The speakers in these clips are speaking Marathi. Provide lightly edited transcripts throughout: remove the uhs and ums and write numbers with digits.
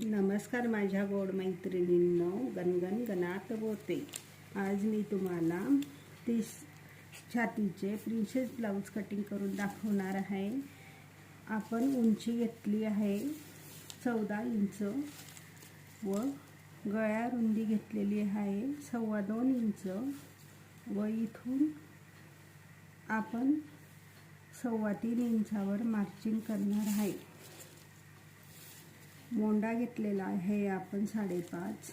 नमस्कार माझ्या गोड मैत्रिणींनो, गणगण गणात बोलते। आज मी तुम्हाला 30 छातीचे प्रिन्सेस ब्लाउज कटिंग करून दाखवणार आहे। आपण उंची घेतली आहे 14 इंच व गळ्या रुंदी घेतलेली आहे 2.25 इंच व इथून आपण 3.25 इंचावर मार्चिंग करणार आहे। मोंडा घेतलेला आहे आपण 5.5,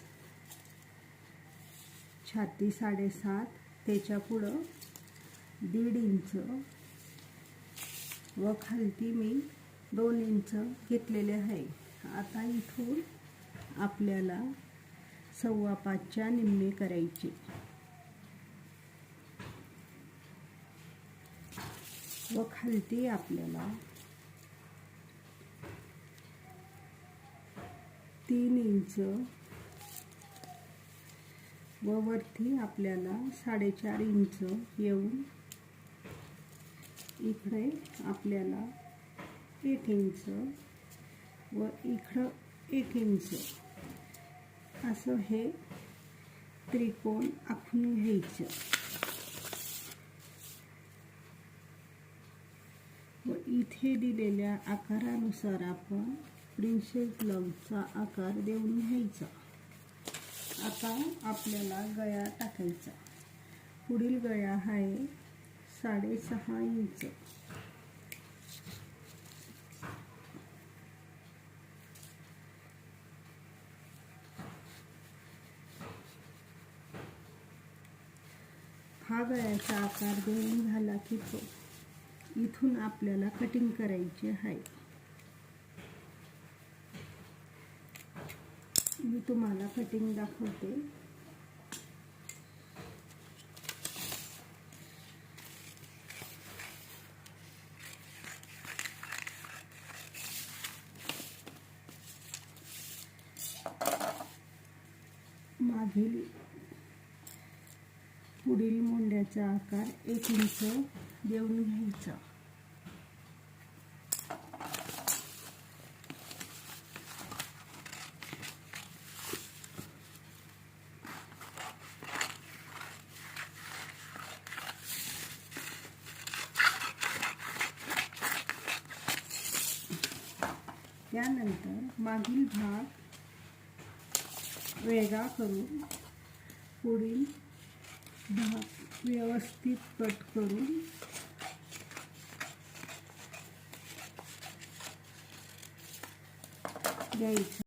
छाती 7.5, त्याच्या पुढं 1.5 इंच व खालती मी 2 इंच घेतलेले आहे। आता इथून आपल्याला 5.25च्या निम्मे करायचे व खालती आपल्याला 3 इंच व वरती आपल्याला 4.5 इंच येऊन इकडे आपल्याला 1 इंच व इकडं 1 इंच असं हे त्रिकोण आखून घ्यायचं व इथे दिलेल्या आकारानुसार आपण प्रिन्सेस ब्लाउजचा आकार देऊन घ्यायचा। आता आपल्याला गळा टाकायचा। पुढील गळा आहे 6.5 इंच हा गळ्याचा आकार देऊन झाला की इथून आपल्याला कटिंग करायची आहे। मी तुम्हाला कटिंग दाखवते। पुढील मोंड्याचा आकार 1 इंच देऊन घ्यायचा। त्यानंतर मागील भाग वेगळा करून पुढील भाग व्यवस्थित कट करून घ्यायचा।